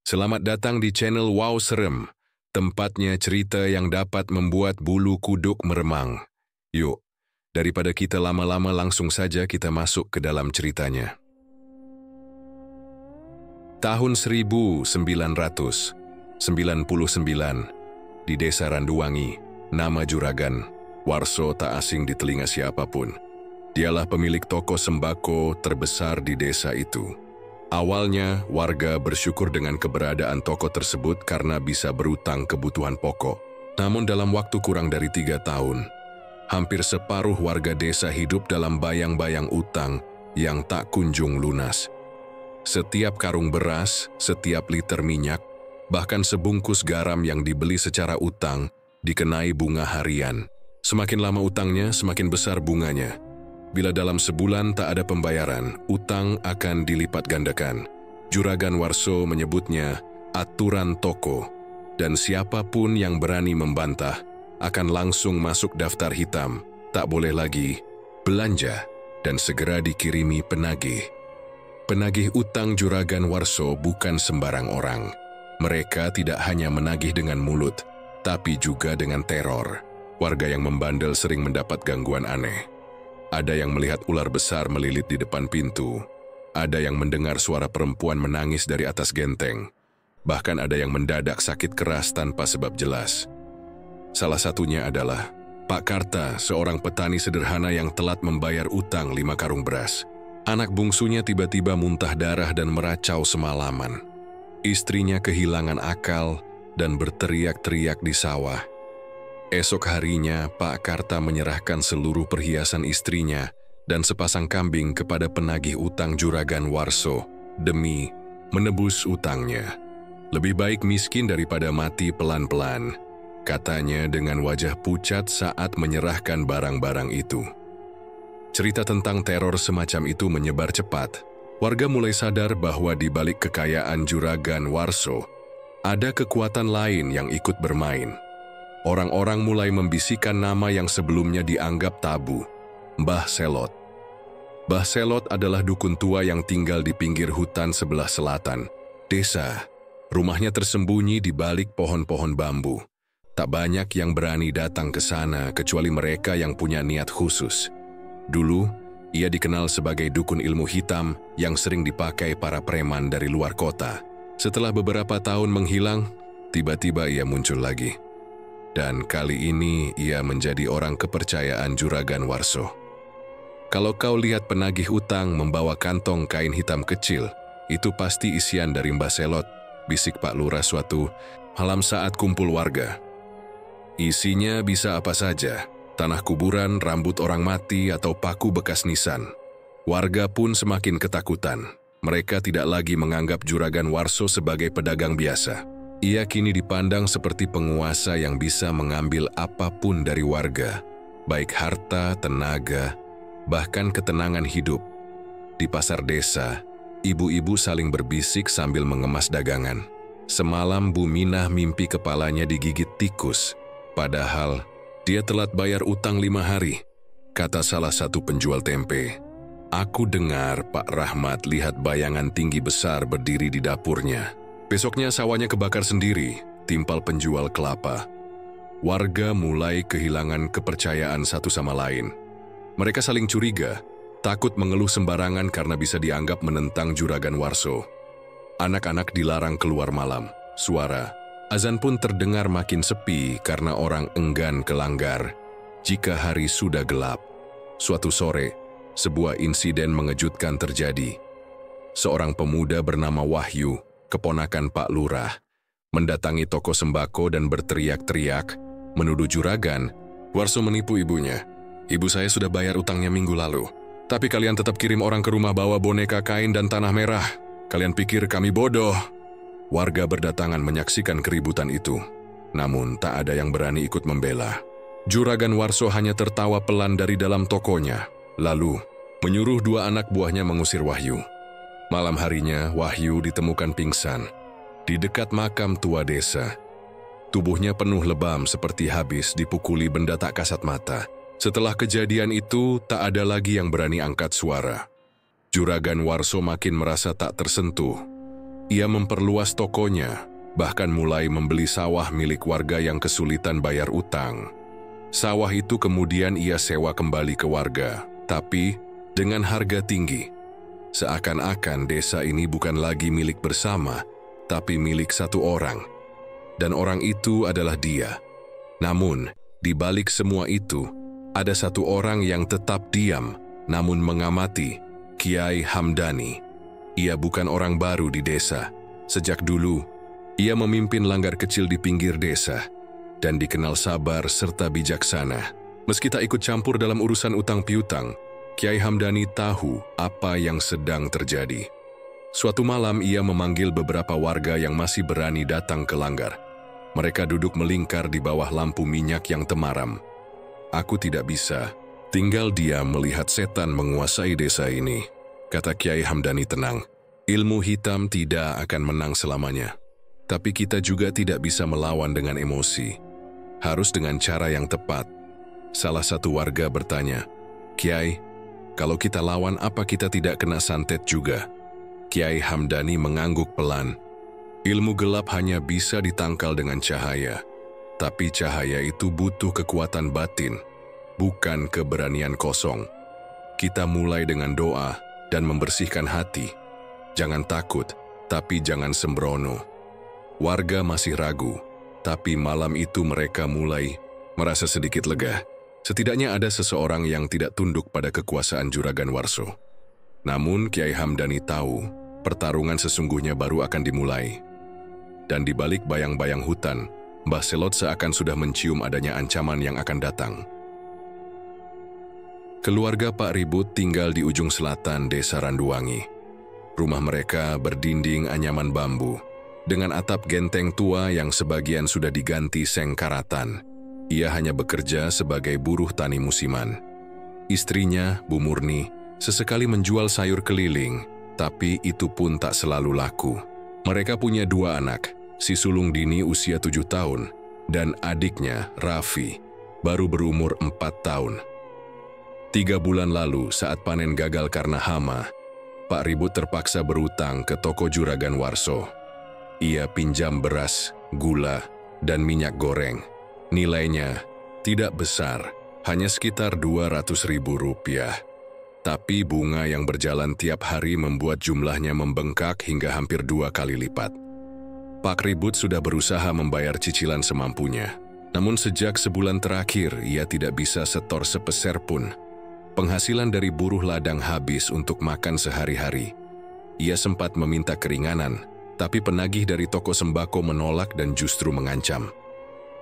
Selamat datang di channel Wow Serem, tempatnya cerita yang dapat membuat bulu kuduk meremang. Yuk, daripada kita lama-lama langsung saja kita masuk ke dalam ceritanya. Tahun 1999, di desa Randuwangi, nama Juragan Warso tak asing di telinga siapapun. Dialah pemilik toko sembako terbesar di desa itu. Awalnya, warga bersyukur dengan keberadaan toko tersebut karena bisa berutang kebutuhan pokok. Namun dalam waktu kurang dari 3 tahun, hampir separuh warga desa hidup dalam bayang-bayang utang yang tak kunjung lunas. Setiap karung beras, setiap liter minyak, bahkan sebungkus garam yang dibeli secara utang, dikenai bunga harian. Semakin lama utangnya, semakin besar bunganya. Bila dalam sebulan tak ada pembayaran, utang akan dilipat gandakan. Juragan Warso menyebutnya aturan toko, dan siapapun yang berani membantah akan langsung masuk daftar hitam, tak boleh lagi belanja dan segera dikirimi penagih. Penagih utang Juragan Warso bukan sembarang orang. Mereka tidak hanya menagih dengan mulut, tapi juga dengan teror. Warga yang membandel sering mendapat gangguan aneh. Ada yang melihat ular besar melilit di depan pintu. Ada yang mendengar suara perempuan menangis dari atas genteng. Bahkan ada yang mendadak sakit keras tanpa sebab jelas. Salah satunya adalah Pak Karta, seorang petani sederhana yang telat membayar utang 5 karung beras. Anak bungsunya tiba-tiba muntah darah dan meracau semalaman. Istrinya kehilangan akal dan berteriak-teriak di sawah. Esok harinya, Pak Karta menyerahkan seluruh perhiasan istrinya dan sepasang kambing kepada penagih utang Juragan Warso demi menebus utangnya. Lebih baik miskin daripada mati pelan-pelan, katanya dengan wajah pucat saat menyerahkan barang-barang itu. Cerita tentang teror semacam itu menyebar cepat. Warga mulai sadar bahwa di balik kekayaan Juragan Warso, ada kekuatan lain yang ikut bermain. Orang-orang mulai membisikkan nama yang sebelumnya dianggap tabu, Mbah Selot. Mbah Selot adalah dukun tua yang tinggal di pinggir hutan sebelah selatan desa. Rumahnya tersembunyi di balik pohon-pohon bambu. Tak banyak yang berani datang ke sana kecuali mereka yang punya niat khusus. Dulu, ia dikenal sebagai dukun ilmu hitam yang sering dipakai para preman dari luar kota. Setelah beberapa tahun menghilang, tiba-tiba ia muncul lagi. Dan kali ini ia menjadi orang kepercayaan Juragan Warso. Kalau kau lihat penagih utang membawa kantong kain hitam kecil, itu pasti isian dari Mbah Selot, bisik Pak Lurah suatu malam saat kumpul warga. Isinya bisa apa saja, tanah kuburan, rambut orang mati, atau paku bekas nisan. Warga pun semakin ketakutan. Mereka tidak lagi menganggap Juragan Warso sebagai pedagang biasa. Ia kini dipandang seperti penguasa yang bisa mengambil apapun dari warga, baik harta, tenaga, bahkan ketenangan hidup. Di pasar desa, ibu-ibu saling berbisik sambil mengemas dagangan. Semalam Bu Minah mimpi kepalanya digigit tikus, padahal dia telat bayar utang 5 hari, kata salah satu penjual tempe. Aku dengar Pak Rahmat lihat bayangan tinggi besar berdiri di dapurnya. Besoknya sawahnya kebakar sendiri, timpal penjual kelapa. Warga mulai kehilangan kepercayaan satu sama lain. Mereka saling curiga, takut mengeluh sembarangan karena bisa dianggap menentang Juragan Warso. Anak-anak dilarang keluar malam. Suara azan pun terdengar makin sepi karena orang enggan ke langgar jika hari sudah gelap. Suatu sore, sebuah insiden mengejutkan terjadi. Seorang pemuda bernama Wahyu, keponakan Pak Lurah, mendatangi toko sembako dan berteriak-teriak, menuduh Juragan Warso menipu ibunya. Ibu saya sudah bayar utangnya minggu lalu, tapi kalian tetap kirim orang ke rumah bawa boneka kain dan tanah merah. Kalian pikir kami bodoh? Warga berdatangan menyaksikan keributan itu, namun tak ada yang berani ikut membela. Juragan Warso hanya tertawa pelan dari dalam tokonya, lalu menyuruh 2 anak buahnya mengusir Wahyu. Malam harinya, Wahyu ditemukan pingsan di dekat makam tua desa. Tubuhnya penuh lebam seperti habis dipukuli benda tak kasat mata. Setelah kejadian itu, tak ada lagi yang berani angkat suara. Juragan Warso makin merasa tak tersentuh. Ia memperluas tokonya, bahkan mulai membeli sawah milik warga yang kesulitan bayar utang. Sawah itu kemudian ia sewa kembali ke warga, tapi dengan harga tinggi. Seakan-akan desa ini bukan lagi milik bersama, tapi milik satu orang. Dan orang itu adalah dia. Namun, di balik semua itu, ada satu orang yang tetap diam, namun mengamati, Kiai Hamdani. Ia bukan orang baru di desa. Sejak dulu, ia memimpin langgar kecil di pinggir desa dan dikenal sabar serta bijaksana. Meski tak ikut campur dalam urusan utang piutang, Kiai Hamdani tahu apa yang sedang terjadi. Suatu malam ia memanggil beberapa warga yang masih berani datang ke langgar. Mereka duduk melingkar di bawah lampu minyak yang temaram. "Aku tidak bisa tinggal diam melihat setan menguasai desa ini," kata Kiai Hamdani tenang. "Ilmu hitam tidak akan menang selamanya. Tapi kita juga tidak bisa melawan dengan emosi. Harus dengan cara yang tepat." Salah satu warga bertanya, "Kiai, kalau kita lawan apa kita tidak kena santet juga?" Kiai Hamdani mengangguk pelan. "Ilmu gelap hanya bisa ditangkal dengan cahaya. Tapi cahaya itu butuh kekuatan batin, bukan keberanian kosong. Kita mulai dengan doa dan membersihkan hati. Jangan takut, tapi jangan sembrono." Warga masih ragu, tapi malam itu mereka mulai merasa sedikit lega. Setidaknya ada seseorang yang tidak tunduk pada kekuasaan Juragan Warso. Namun Kiai Hamdani tahu, pertarungan sesungguhnya baru akan dimulai. Dan di balik bayang-bayang hutan, Mbah Selot seakan sudah mencium adanya ancaman yang akan datang. Keluarga Pak Ribut tinggal di ujung selatan desa Randuwangi. Rumah mereka berdinding anyaman bambu, dengan atap genteng tua yang sebagian sudah diganti seng karatan. Ia hanya bekerja sebagai buruh tani musiman. Istrinya, Bu Murni, sesekali menjual sayur keliling, tapi itu pun tak selalu laku. Mereka punya 2 anak, si sulung Dini usia 7 tahun, dan adiknya, Raffi, baru berumur 4 tahun. 3 bulan lalu saat panen gagal karena hama, Pak Ribut terpaksa berutang ke toko Juragan Warso. Ia pinjam beras, gula, dan minyak goreng. Nilainya tidak besar, hanya sekitar Rp200.000. Tapi bunga yang berjalan tiap hari membuat jumlahnya membengkak hingga hampir 2 kali lipat. Pak Ribut sudah berusaha membayar cicilan semampunya. Namun sejak sebulan terakhir, ia tidak bisa setor sepeser pun. Penghasilan dari buruh ladang habis untuk makan sehari-hari. Ia sempat meminta keringanan, tapi penagih dari toko sembako menolak dan justru mengancam.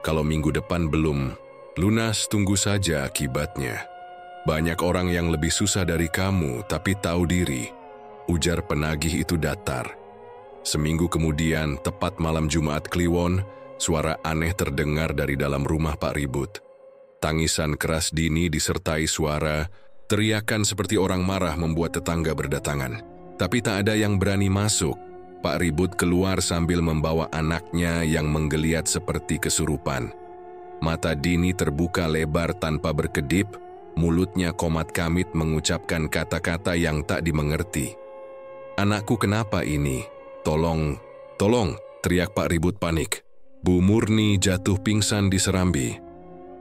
"Kalau minggu depan belum lunas, tunggu saja akibatnya. Banyak orang yang lebih susah dari kamu, tapi tahu diri," ujar penagih itu datar. Seminggu kemudian, tepat malam Jumat Kliwon, suara aneh terdengar dari dalam rumah Pak Ribut. Tangisan keras Dini disertai suara teriakan seperti orang marah membuat tetangga berdatangan. Tapi tak ada yang berani masuk. Pak Ribut keluar sambil membawa anaknya yang menggeliat seperti kesurupan. Mata Dini terbuka lebar tanpa berkedip, mulutnya komat-kamit mengucapkan kata-kata yang tak dimengerti. "Anakku kenapa ini? Tolong, tolong!" teriak Pak Ribut panik. Bu Murni jatuh pingsan di serambi.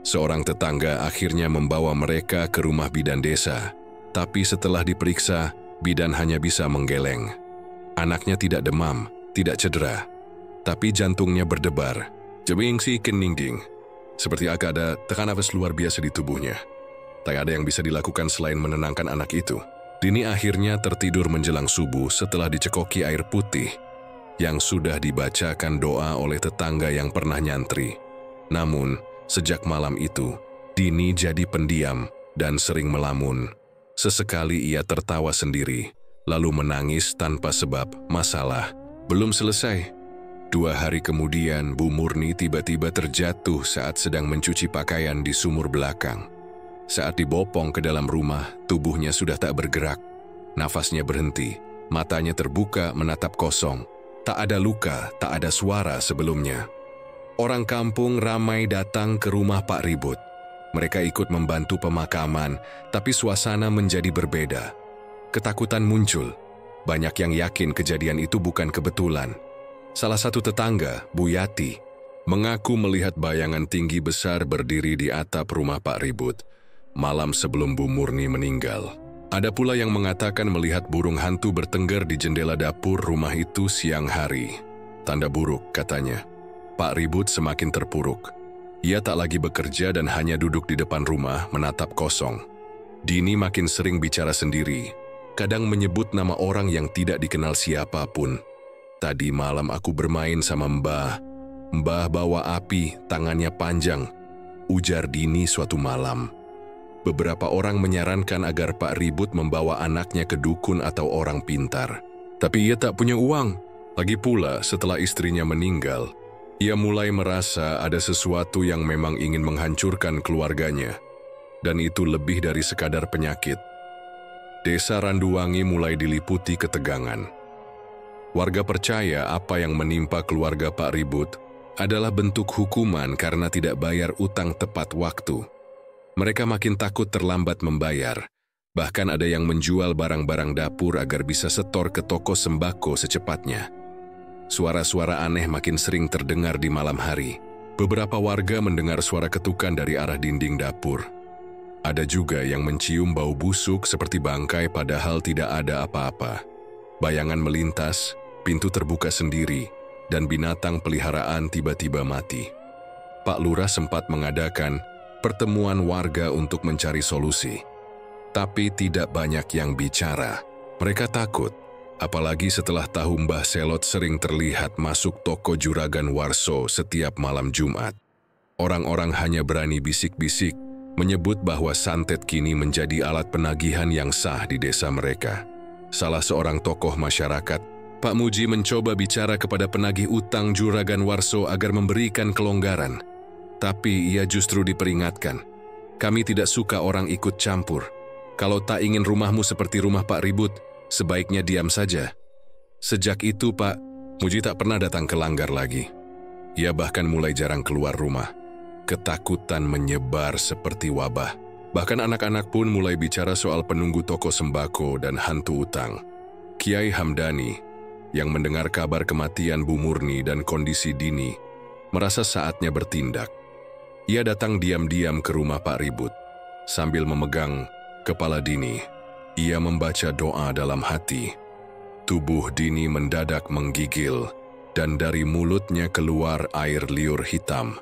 Seorang tetangga akhirnya membawa mereka ke rumah bidan desa. Tapi setelah diperiksa, bidan hanya bisa menggeleng. Anaknya tidak demam, tidak cedera, tapi jantungnya berdebar. Jebing si keningding. Seperti agak ada tekanan nafas luar biasa di tubuhnya. Tak ada yang bisa dilakukan selain menenangkan anak itu. Dini akhirnya tertidur menjelang subuh setelah dicekoki air putih yang sudah dibacakan doa oleh tetangga yang pernah nyantri. Namun, sejak malam itu, Dini jadi pendiam dan sering melamun. Sesekali ia tertawa sendiri, lalu menangis tanpa sebab. Masalah belum selesai. 2 hari kemudian, Bu Murni tiba-tiba terjatuh saat sedang mencuci pakaian di sumur belakang. Saat dibopong ke dalam rumah, tubuhnya sudah tak bergerak. Nafasnya berhenti, matanya terbuka menatap kosong. Tak ada luka, tak ada suara sebelumnya. Orang kampung ramai datang ke rumah Pak Ribut. Mereka ikut membantu pemakaman, tapi suasana menjadi berbeda. Ketakutan muncul. Banyak yang yakin kejadian itu bukan kebetulan. Salah satu tetangga, Bu Yati, mengaku melihat bayangan tinggi besar berdiri di atap rumah Pak Ribut malam sebelum Bu Murni meninggal. Ada pula yang mengatakan melihat burung hantu bertengger di jendela dapur rumah itu siang hari. Tanda buruk, katanya. Pak Ribut semakin terpuruk. Ia tak lagi bekerja dan hanya duduk di depan rumah menatap kosong. Dini makin sering bicara sendiri, kadang menyebut nama orang yang tidak dikenal siapapun. Tadi malam aku bermain sama Mbah. Mbah bawa api, tangannya panjang, ujar Dini suatu malam. Beberapa orang menyarankan agar Pak Ribut membawa anaknya ke dukun atau orang pintar. Tapi ia tak punya uang. Lagi pula setelah istrinya meninggal, ia mulai merasa ada sesuatu yang memang ingin menghancurkan keluarganya. Dan itu lebih dari sekadar penyakit. Desa Randuwangi mulai diliputi ketegangan. Warga percaya apa yang menimpa keluarga Pak Ribut adalah bentuk hukuman karena tidak bayar utang tepat waktu. Mereka makin takut terlambat membayar. Bahkan ada yang menjual barang-barang dapur agar bisa setor ke toko sembako secepatnya. Suara-suara aneh makin sering terdengar di malam hari. Beberapa warga mendengar suara ketukan dari arah dinding dapur. Ada juga yang mencium bau busuk seperti bangkai padahal tidak ada apa-apa. Bayangan melintas, pintu terbuka sendiri, dan binatang peliharaan tiba-tiba mati. Pak Lurah sempat mengadakan pertemuan warga untuk mencari solusi. Tapi tidak banyak yang bicara. Mereka takut, apalagi setelah tahu Mbah Selot sering terlihat masuk toko Juragan Warso setiap malam Jumat. Orang-orang hanya berani bisik-bisik, menyebut bahwa santet kini menjadi alat penagihan yang sah di desa mereka. Salah seorang tokoh masyarakat, Pak Muji, mencoba bicara kepada penagih utang Juragan Warso agar memberikan kelonggaran. Tapi ia justru diperingatkan, kami tidak suka orang ikut campur. Kalau tak ingin rumahmu seperti rumah Pak Ribut, sebaiknya diam saja. Sejak itu Pak Muji tak pernah datang ke Langgar lagi. Ia bahkan mulai jarang keluar rumah. Ketakutan menyebar seperti wabah. Bahkan anak-anak pun mulai bicara soal penunggu toko sembako dan hantu utang. Kiai Hamdani, yang mendengar kabar kematian Bu Murni dan kondisi Dini, merasa saatnya bertindak. Ia datang diam-diam ke rumah Pak Ribut. Sambil memegang kepala Dini, ia membaca doa dalam hati. Tubuh Dini mendadak menggigil, dan dari mulutnya keluar air liur hitam.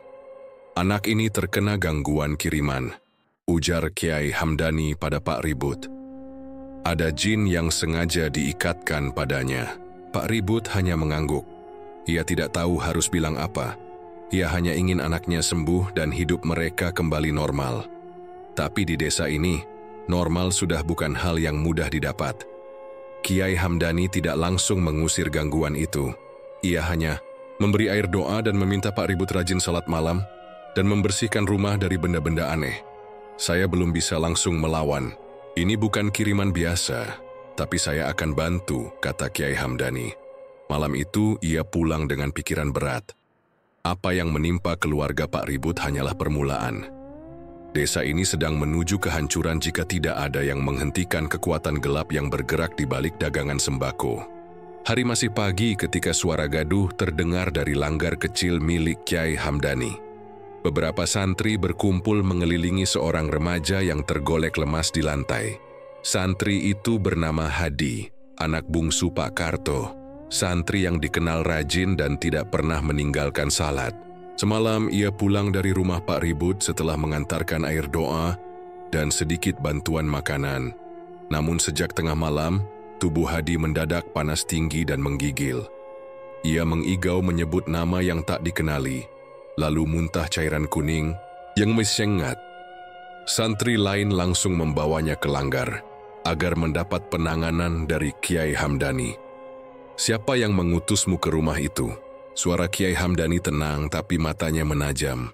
Anak ini terkena gangguan kiriman, ujar Kiai Hamdani pada Pak Ribut. Ada jin yang sengaja diikatkan padanya. Pak Ribut hanya mengangguk. Ia tidak tahu harus bilang apa. Ia hanya ingin anaknya sembuh dan hidup mereka kembali normal. Tapi di desa ini, normal sudah bukan hal yang mudah didapat. Kiai Hamdani tidak langsung mengusir gangguan itu. Ia hanya memberi air doa dan meminta Pak Ribut rajin salat malam dan membersihkan rumah dari benda-benda aneh. Saya belum bisa langsung melawan. Ini bukan kiriman biasa, tapi saya akan bantu, kata Kiai Hamdani. Malam itu ia pulang dengan pikiran berat. Apa yang menimpa keluarga Pak Ribut hanyalah permulaan. Desa ini sedang menuju kehancuran jika tidak ada yang menghentikan kekuatan gelap yang bergerak di balik dagangan sembako. Hari masih pagi ketika suara gaduh terdengar dari langgar kecil milik Kiai Hamdani. Beberapa santri berkumpul mengelilingi seorang remaja yang tergolek lemas di lantai. Santri itu bernama Hadi, anak bungsu Pak Karto. Santri yang dikenal rajin dan tidak pernah meninggalkan salat. Semalam ia pulang dari rumah Pak Ribut setelah mengantarkan air doa dan sedikit bantuan makanan. Namun sejak tengah malam, tubuh Hadi mendadak panas tinggi dan menggigil. Ia mengigau menyebut nama yang tak dikenali, lalu muntah cairan kuning yang menyengat. Santri lain langsung membawanya ke Langgar agar mendapat penanganan dari Kiai Hamdani. Siapa yang mengutusmu ke rumah itu? Suara Kiai Hamdani tenang tapi matanya menajam.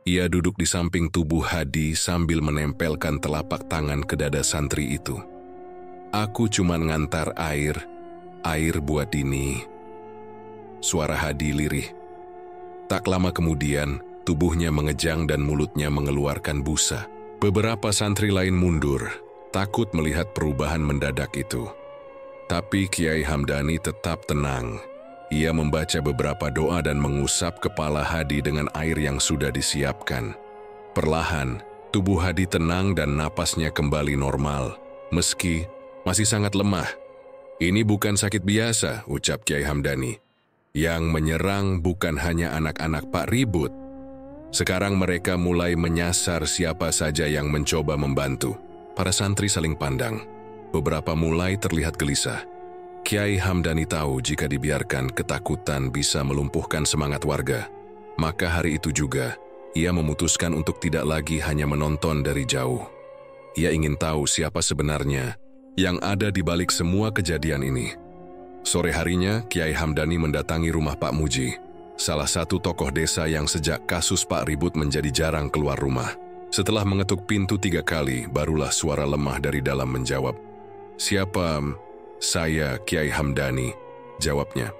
Ia duduk di samping tubuh Hadi sambil menempelkan telapak tangan ke dada santri itu. Aku cuma ngantar air buat Dini. Suara Hadi lirih. Tak lama kemudian, tubuhnya mengejang dan mulutnya mengeluarkan busa. Beberapa santri lain mundur, takut melihat perubahan mendadak itu. Tapi Kiai Hamdani tetap tenang. Ia membaca beberapa doa dan mengusap kepala Hadi dengan air yang sudah disiapkan. Perlahan, tubuh Hadi tenang dan napasnya kembali normal, meski masih sangat lemah. "Ini bukan sakit biasa," ucap Kiai Hamdani. "Yang menyerang bukan hanya anak-anak Pak Ribut. Sekarang mereka mulai menyasar siapa saja yang mencoba membantu." Para santri saling pandang. Beberapa mulai terlihat gelisah. Kiai Hamdani tahu jika dibiarkan, ketakutan bisa melumpuhkan semangat warga. Maka hari itu juga, ia memutuskan untuk tidak lagi hanya menonton dari jauh. Ia ingin tahu siapa sebenarnya yang ada di balik semua kejadian ini. Sore harinya, Kiai Hamdani mendatangi rumah Pak Muji, salah satu tokoh desa yang sejak kasus Pak Ribut menjadi jarang keluar rumah. Setelah mengetuk pintu 3 kali, barulah suara lemah dari dalam menjawab. "Siapa?" "Saya, Kiai Hamdani," jawabnya.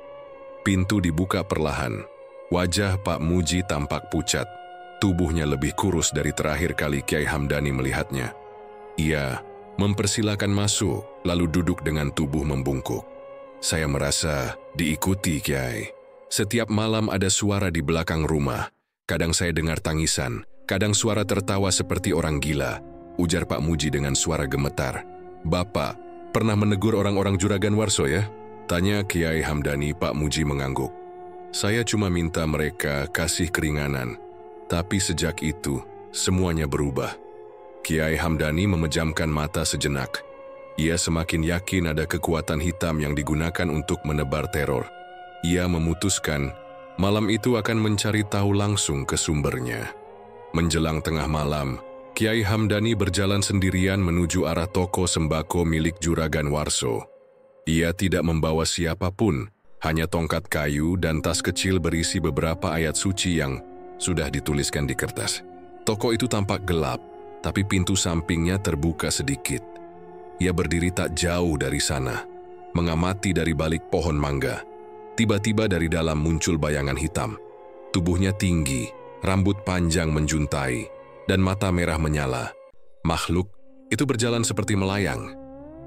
Pintu dibuka perlahan. Wajah Pak Muji tampak pucat. Tubuhnya lebih kurus dari terakhir kali Kiai Hamdani melihatnya. Ia mempersilakan masuk, lalu duduk dengan tubuh membungkuk. "Saya merasa diikuti, Kiai. Setiap malam ada suara di belakang rumah. Kadang saya dengar tangisan, kadang suara tertawa seperti orang gila," ujar Pak Muji dengan suara gemetar. "Bapak pernah menegur orang-orang Juragan Warso ya?" tanya Kiai Hamdani. Pak Muji mengangguk. "Saya cuma minta mereka kasih keringanan, tapi sejak itu semuanya berubah." Kiai Hamdani memejamkan mata sejenak. Ia semakin yakin ada kekuatan hitam yang digunakan untuk menebar teror. Ia memutuskan malam itu akan mencari tahu langsung ke sumbernya. Menjelang tengah malam, Kiai Hamdani berjalan sendirian menuju arah toko sembako milik Juragan Warso. Ia tidak membawa siapapun, hanya tongkat kayu dan tas kecil berisi beberapa ayat suci yang sudah dituliskan di kertas. Toko itu tampak gelap, tapi pintu sampingnya terbuka sedikit. Ia berdiri tak jauh dari sana, mengamati dari balik pohon mangga. Tiba-tiba dari dalam muncul bayangan hitam. Tubuhnya tinggi, rambut panjang menjuntai, dan mata merah menyala. Makhluk itu berjalan seperti melayang,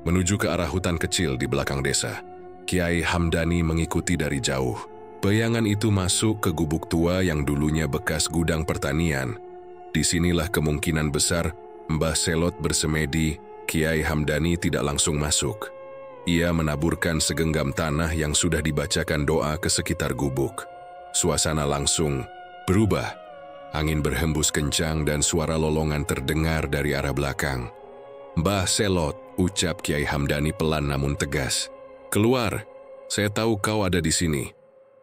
menuju ke arah hutan kecil di belakang desa. Kiai Hamdani mengikuti dari jauh. Bayangan itu masuk ke gubuk tua yang dulunya bekas gudang pertanian. Disinilah kemungkinan besar Mbah Selot bersemedi. Kiai Hamdani tidak langsung masuk. Ia menaburkan segenggam tanah yang sudah dibacakan doa ke sekitar gubuk. Suasana langsung berubah. Angin berhembus kencang dan suara lolongan terdengar dari arah belakang. "Mbah Selot," ucap Kiai Hamdani pelan namun tegas. "Keluar, saya tahu kau ada di sini."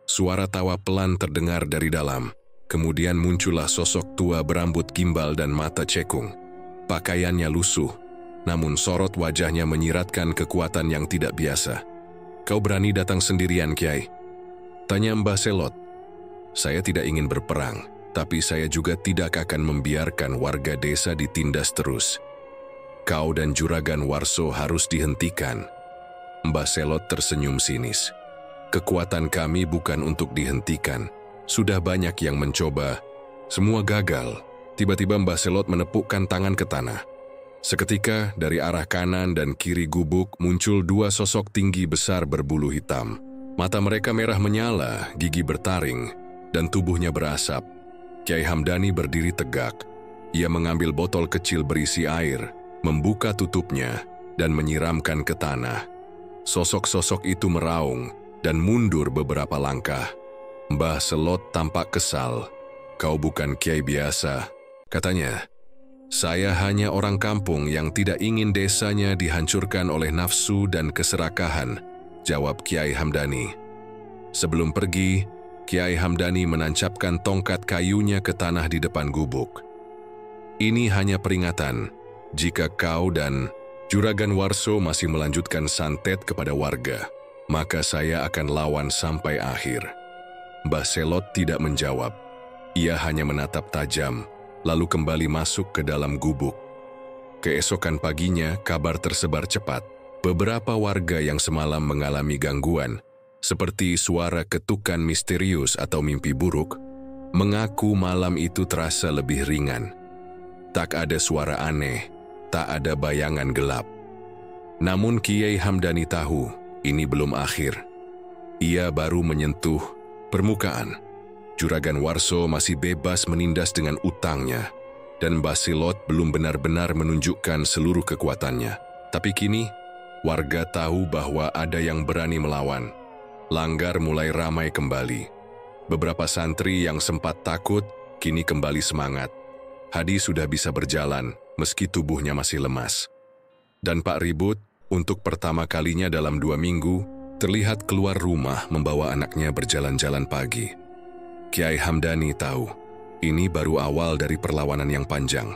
Suara tawa pelan terdengar dari dalam. Kemudian muncullah sosok tua berambut gimbal dan mata cekung. Pakaiannya lusuh, namun sorot wajahnya menyiratkan kekuatan yang tidak biasa. "Kau berani datang sendirian, Kiai?" tanya Mbah Selot. "Saya tidak ingin berperang, tapi saya juga tidak akan membiarkan warga desa ditindas terus. Kau dan Juragan Warso harus dihentikan." Mbah Selot tersenyum sinis. "Kekuatan kami bukan untuk dihentikan. Sudah banyak yang mencoba. Semua gagal." Tiba-tiba Mbah Selot menepukkan tangan ke tanah. Seketika dari arah kanan dan kiri gubuk muncul 2 sosok tinggi besar berbulu hitam. Mata mereka merah menyala, gigi bertaring, dan tubuhnya berasap. Kiai Hamdani berdiri tegak. Ia mengambil botol kecil berisi air, membuka tutupnya, dan menyiramkan ke tanah. Sosok-sosok itu meraung dan mundur beberapa langkah. Mbah Selot tampak kesal. "Kau bukan kiai biasa," katanya. "Saya hanya orang kampung yang tidak ingin desanya dihancurkan oleh nafsu dan keserakahan," jawab Kiai Hamdani. Sebelum pergi, Kiai Hamdani menancapkan tongkat kayunya ke tanah di depan gubuk. "Ini hanya peringatan. Jika kau dan Juragan Warso masih melanjutkan santet kepada warga, maka saya akan lawan sampai akhir." Mbah Selot tidak menjawab. Ia hanya menatap tajam, lalu kembali masuk ke dalam gubuk. Keesokan paginya, kabar tersebar cepat. Beberapa warga yang semalam mengalami gangguan, seperti suara ketukan misterius atau mimpi buruk, mengaku malam itu terasa lebih ringan. Tak ada suara aneh, tak ada bayangan gelap. Namun Kiai Hamdani tahu, ini belum akhir. Ia baru menyentuh permukaan. Juragan Warso masih bebas menindas dengan utangnya, dan Basilot belum benar-benar menunjukkan seluruh kekuatannya. Tapi kini, warga tahu bahwa ada yang berani melawan. Langgar mulai ramai kembali. Beberapa santri yang sempat takut, kini kembali semangat. Hadi sudah bisa berjalan, meski tubuhnya masih lemas. Dan Pak Ribut, untuk pertama kalinya dalam 2 minggu, terlihat keluar rumah membawa anaknya berjalan-jalan pagi. Kiai Hamdani tahu, ini baru awal dari perlawanan yang panjang.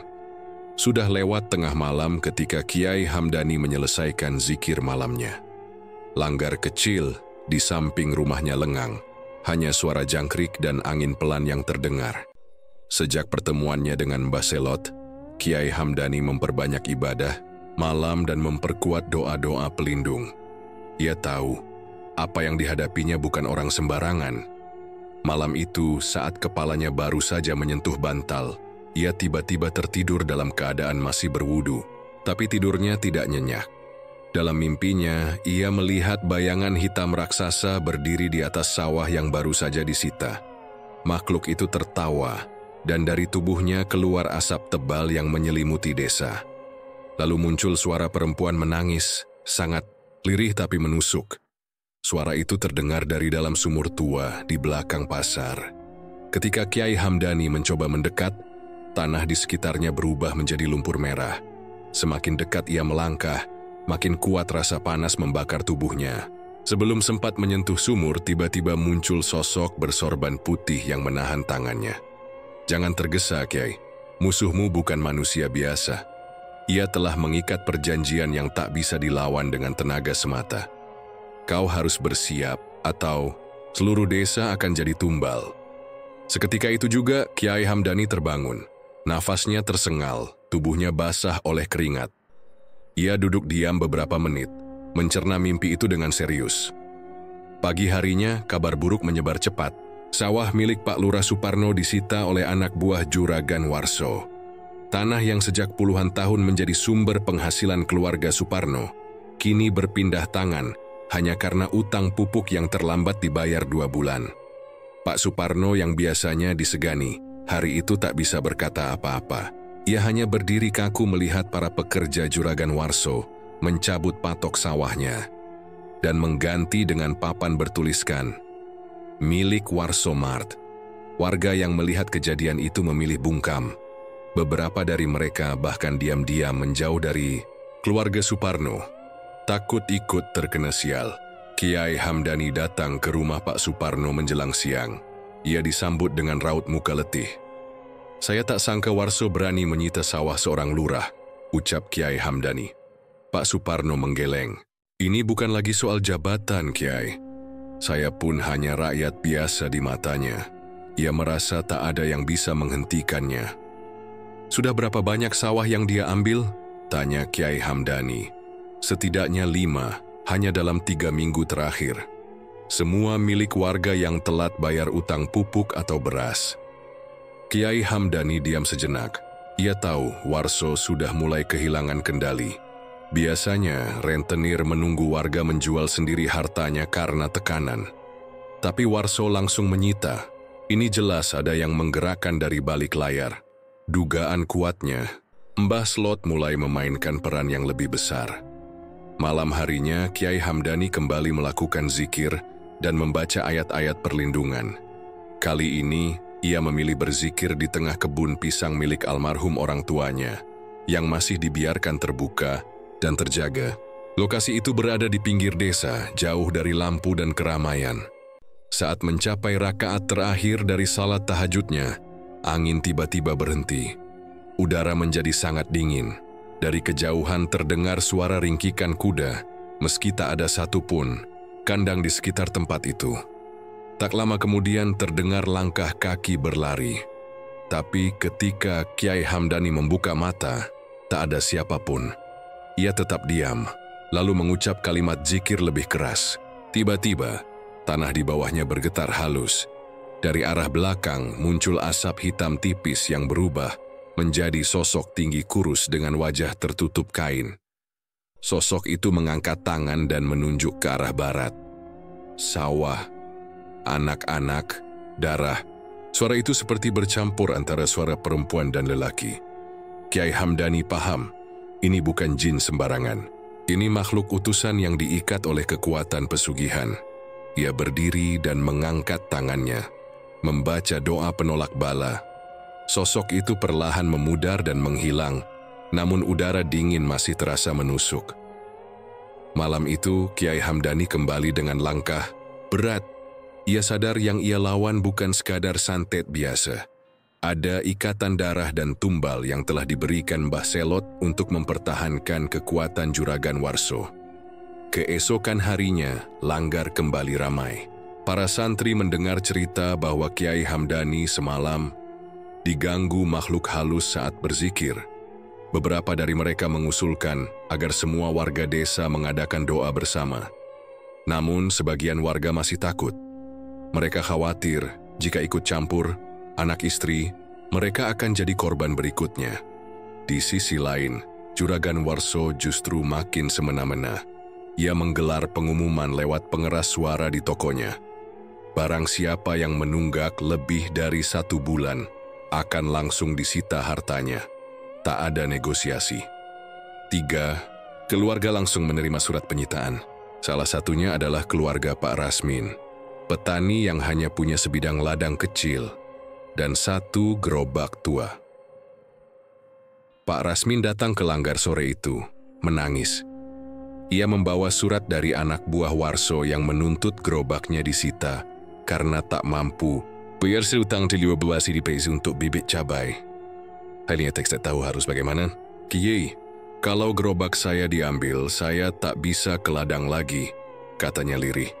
Sudah lewat tengah malam ketika Kiai Hamdani menyelesaikan zikir malamnya. Langgar kecil di samping rumahnya lengang, hanya suara jangkrik dan angin pelan yang terdengar. Sejak pertemuannya dengan Baselot, Kiai Hamdani memperbanyak ibadah malam dan memperkuat doa-doa pelindung. Ia tahu, apa yang dihadapinya bukan orang sembarangan. Malam itu, saat kepalanya baru saja menyentuh bantal, ia tiba-tiba tertidur dalam keadaan masih berwudu, tapi tidurnya tidak nyenyak. Dalam mimpinya, ia melihat bayangan hitam raksasa berdiri di atas sawah yang baru saja disita. Makhluk itu tertawa, dan dari tubuhnya keluar asap tebal yang menyelimuti desa. Lalu muncul suara perempuan menangis, sangat lirih tapi menusuk. Suara itu terdengar dari dalam sumur tua di belakang pasar. Ketika Kiai Hamdani mencoba mendekat, tanah di sekitarnya berubah menjadi lumpur merah. Semakin dekat ia melangkah, makin kuat rasa panas membakar tubuhnya. Sebelum sempat menyentuh sumur, tiba-tiba muncul sosok bersorban putih yang menahan tangannya. Jangan tergesa, Kiai. Musuhmu bukan manusia biasa. Ia telah mengikat perjanjian yang tak bisa dilawan dengan tenaga semata. Kau harus bersiap, atau seluruh desa akan jadi tumbal. Seketika itu juga, Kiai Hamdani terbangun. Nafasnya tersengal, tubuhnya basah oleh keringat. Ia duduk diam beberapa menit, mencerna mimpi itu dengan serius. Pagi harinya, kabar buruk menyebar cepat. Sawah milik Pak Lurah Suparno disita oleh anak buah Juragan Warso. Tanah yang sejak puluhan tahun menjadi sumber penghasilan keluarga Suparno, kini berpindah tangan hanya karena utang pupuk yang terlambat dibayar 2 bulan. Pak Suparno yang biasanya disegani, hari itu tak bisa berkata apa-apa. Ia hanya berdiri kaku melihat para pekerja Juragan Warso mencabut patok sawahnya dan mengganti dengan papan bertuliskan, milik Warso Mart. Warga yang melihat kejadian itu memilih bungkam. Beberapa dari mereka bahkan diam-diam menjauh dari keluarga Suparno. Takut ikut terkena sial, Kiai Hamdani datang ke rumah Pak Suparno menjelang siang. Ia disambut dengan raut muka letih. Saya tak sangka Warso berani menyita sawah seorang lurah, ucap Kiai Hamdani. Pak Suparno menggeleng. Ini bukan lagi soal jabatan, Kiai. Saya pun hanya rakyat biasa di matanya. Ia merasa tak ada yang bisa menghentikannya. Sudah berapa banyak sawah yang dia ambil? Tanya Kiai Hamdani. Setidaknya 5, hanya dalam 3 minggu terakhir. Semua milik warga yang telat bayar utang pupuk atau beras. Kiai Hamdani diam sejenak. Ia tahu Warso sudah mulai kehilangan kendali. Biasanya, rentenir menunggu warga menjual sendiri hartanya karena tekanan. Tapi Warso langsung menyita. Ini jelas ada yang menggerakkan dari balik layar. Dugaan kuatnya, Mbah Slot mulai memainkan peran yang lebih besar. Malam harinya, Kiai Hamdani kembali melakukan zikir dan membaca ayat-ayat perlindungan. Kali ini, ia memilih berzikir di tengah kebun pisang milik almarhum orang tuanya, yang masih dibiarkan terbuka dan terjaga. Lokasi itu berada di pinggir desa, jauh dari lampu dan keramaian. Saat mencapai rakaat terakhir dari salat tahajudnya, angin tiba-tiba berhenti. Udara menjadi sangat dingin. Dari kejauhan terdengar suara ringkikan kuda, meski tak ada satupun kandang di sekitar tempat itu. Tak lama kemudian terdengar langkah kaki berlari. Tapi ketika Kiai Hamdani membuka mata, tak ada siapapun. Ia tetap diam, lalu mengucap kalimat zikir lebih keras. Tiba-tiba, tanah di bawahnya bergetar halus. Dari arah belakang muncul asap hitam tipis yang berubah menjadi sosok tinggi kurus dengan wajah tertutup kain. Sosok itu mengangkat tangan dan menunjuk ke arah barat. Sawah, anak-anak, darah. Suara itu seperti bercampur antara suara perempuan dan lelaki. Kiai Hamdani paham, ini bukan jin sembarangan. Ini makhluk utusan yang diikat oleh kekuatan pesugihan. Ia berdiri dan mengangkat tangannya, membaca doa penolak bala. Sosok itu perlahan memudar dan menghilang, namun udara dingin masih terasa menusuk. Malam itu, Kiai Hamdani kembali dengan langkah berat. Ia sadar yang ia lawan bukan sekadar santet biasa. Ada ikatan darah dan tumbal yang telah diberikan Mbah Selot untuk mempertahankan kekuatan Juragan Warso. Keesokan harinya, Langgar kembali ramai. Para santri mendengar cerita bahwa Kiai Hamdani semalam diganggu makhluk halus saat berzikir. Beberapa dari mereka mengusulkan agar semua warga desa mengadakan doa bersama. Namun, sebagian warga masih takut. Mereka khawatir jika ikut campur, anak istri, mereka akan jadi korban berikutnya. Di sisi lain, Juragan Warso justru makin semena-mena. Ia menggelar pengumuman lewat pengeras suara di tokonya. Barang siapa yang menunggak lebih dari 1 bulan, akan langsung disita hartanya. Tak ada negosiasi. 3. Keluarga langsung menerima surat penyitaan. Salah satunya adalah keluarga Pak Rasmin, petani yang hanya punya sebidang ladang kecil dan 1 gerobak tua. Pak Rasmin datang ke Langgar sore itu, menangis. Ia membawa surat dari anak buah Warso yang menuntut gerobaknya disita karena tak mampu bayar seutang di 12 Rp untuk bibit cabai. Hanya teks tak tahu harus bagaimana. Kiai, kalau gerobak saya diambil, saya tak bisa ke ladang lagi, katanya lirih.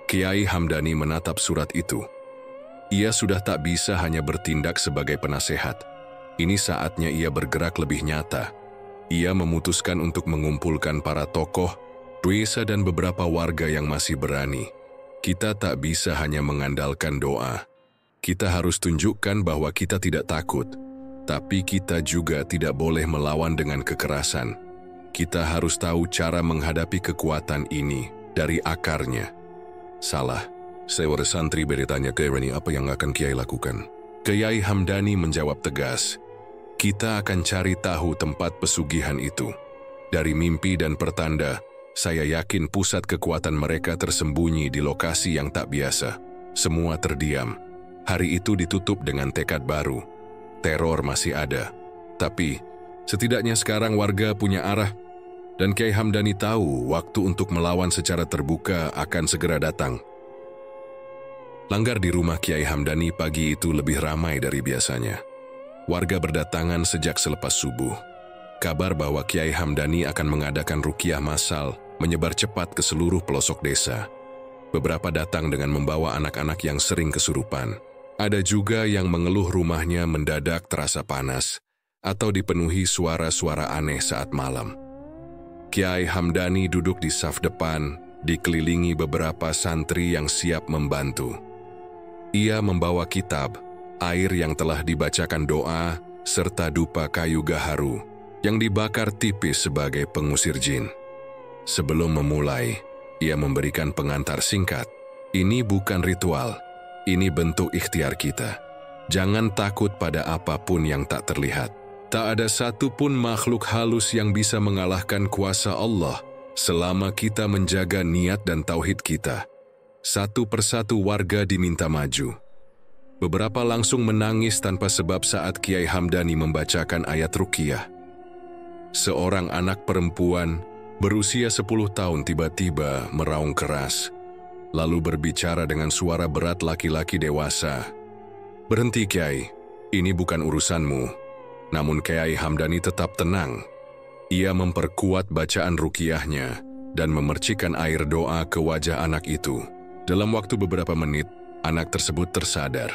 Kiai Hamdani menatap surat itu. Ia sudah tak bisa hanya bertindak sebagai penasehat. Ini saatnya ia bergerak lebih nyata. Ia memutuskan untuk mengumpulkan para tokoh, desa dan beberapa warga yang masih berani. Kita tak bisa hanya mengandalkan doa. Kita harus tunjukkan bahwa kita tidak takut, tapi kita juga tidak boleh melawan dengan kekerasan. Kita harus tahu cara menghadapi kekuatan ini dari akarnya. Salah. Seorang santri bertanya ke Reni apa yang akan Kiai lakukan. Kiai Hamdani menjawab tegas, kita akan cari tahu tempat pesugihan itu. Dari mimpi dan pertanda, saya yakin pusat kekuatan mereka tersembunyi di lokasi yang tak biasa. Semua terdiam. Hari itu ditutup dengan tekad baru. Teror masih ada. Tapi, setidaknya sekarang warga punya arah. Dan Kiai Hamdani tahu waktu untuk melawan secara terbuka akan segera datang. Langgar di rumah Kiai Hamdani pagi itu lebih ramai dari biasanya. Warga berdatangan sejak selepas subuh. Kabar bahwa Kiai Hamdani akan mengadakan ruqyah massal menyebar cepat ke seluruh pelosok desa. Beberapa datang dengan membawa anak-anak yang sering kesurupan. Ada juga yang mengeluh rumahnya mendadak terasa panas atau dipenuhi suara-suara aneh saat malam. Kiai Hamdani duduk di saf depan, dikelilingi beberapa santri yang siap membantu. Ia membawa kitab, air yang telah dibacakan doa, serta dupa kayu gaharu yang dibakar tipis sebagai pengusir jin. Sebelum memulai, ia memberikan pengantar singkat. Ini bukan ritual, ini bentuk ikhtiar kita. Jangan takut pada apapun yang tak terlihat. Tak ada satupun makhluk halus yang bisa mengalahkan kuasa Allah selama kita menjaga niat dan tauhid kita. Satu persatu warga diminta maju. Beberapa langsung menangis tanpa sebab saat Kiai Hamdani membacakan ayat ruqyah. Seorang anak perempuan berusia 10 tahun tiba-tiba meraung keras, lalu berbicara dengan suara berat laki-laki dewasa. Berhenti Kiai, ini bukan urusanmu. Namun Kiai Hamdani tetap tenang. Ia memperkuat bacaan ruqyahnya dan memercikkan air doa ke wajah anak itu. Dalam waktu beberapa menit, anak tersebut tersadar,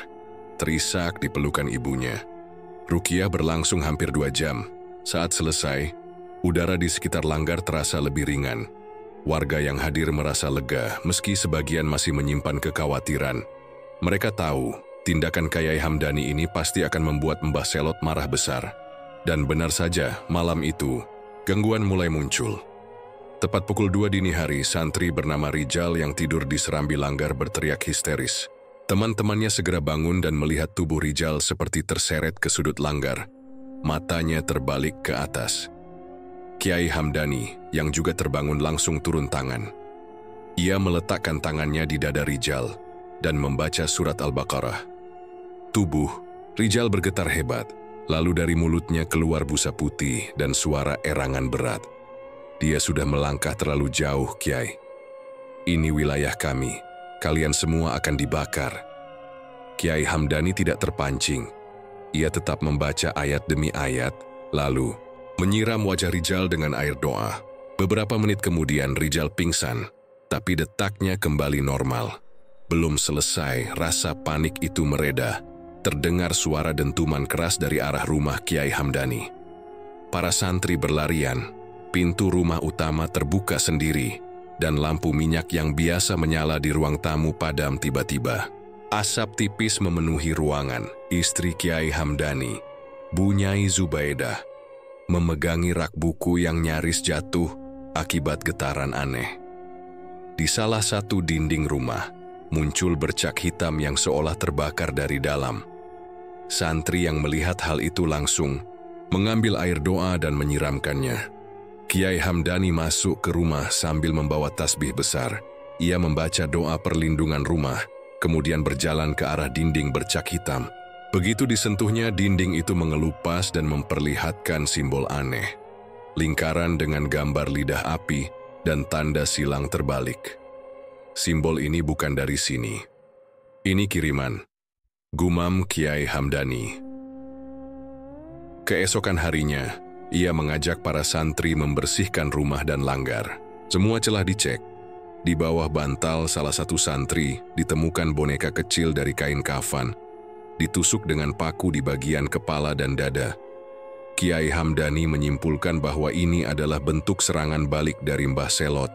terisak di pelukan ibunya. Ruqyah berlangsung hampir 2 jam. Saat selesai, udara di sekitar Langgar terasa lebih ringan. Warga yang hadir merasa lega meski sebagian masih menyimpan kekhawatiran. Mereka tahu, tindakan Kiai Hamdani ini pasti akan membuat Mbah Selot marah besar. Dan benar saja, malam itu, gangguan mulai muncul. Tepat pukul 2 dini hari, santri bernama Rijal yang tidur di serambi langgar berteriak histeris. Teman-temannya segera bangun dan melihat tubuh Rijal seperti terseret ke sudut langgar. Matanya terbalik ke atas. Kiai Hamdani, yang juga terbangun, langsung turun tangan. Ia meletakkan tangannya di dada Rijal dan membaca surat Al-Baqarah. Tubuh Rijal bergetar hebat, lalu dari mulutnya keluar busa putih dan suara erangan berat. Dia sudah melangkah terlalu jauh, Kiai. Ini wilayah kami, kalian semua akan dibakar. Kiai Hamdani tidak terpancing. Ia tetap membaca ayat demi ayat, lalu menyiram wajah Rijal dengan air doa. Beberapa menit kemudian Rijal pingsan, tapi detaknya kembali normal. Belum selesai, rasa panik itu mereda. Terdengar suara dentuman keras dari arah rumah Kiai Hamdani. Para santri berlarian. Pintu rumah utama terbuka sendiri, dan lampu minyak yang biasa menyala di ruang tamu padam tiba-tiba. Asap tipis memenuhi ruangan. Istri Kiai Hamdani, Bu Nyai Zubaidah, memegangi rak buku yang nyaris jatuh akibat getaran aneh. Di salah satu dinding rumah, muncul bercak hitam yang seolah terbakar dari dalam. Santri yang melihat hal itu langsung mengambil air doa dan menyiramkannya. Kiai Hamdani masuk ke rumah sambil membawa tasbih besar. Ia membaca doa perlindungan rumah, kemudian berjalan ke arah dinding bercak hitam. Begitu disentuhnya, dinding itu mengelupas dan memperlihatkan simbol aneh. Lingkaran dengan gambar lidah api dan tanda silang terbalik. Simbol ini bukan dari sini. Ini kiriman, gumam Kiai Hamdani. Keesokan harinya, ia mengajak para santri membersihkan rumah dan langgar. Semua celah dicek. Di bawah bantal salah satu santri ditemukan boneka kecil dari kain kafan, ditusuk dengan paku di bagian kepala dan dada. Kiai Hamdani menyimpulkan bahwa ini adalah bentuk serangan balik dari Mbah Selot.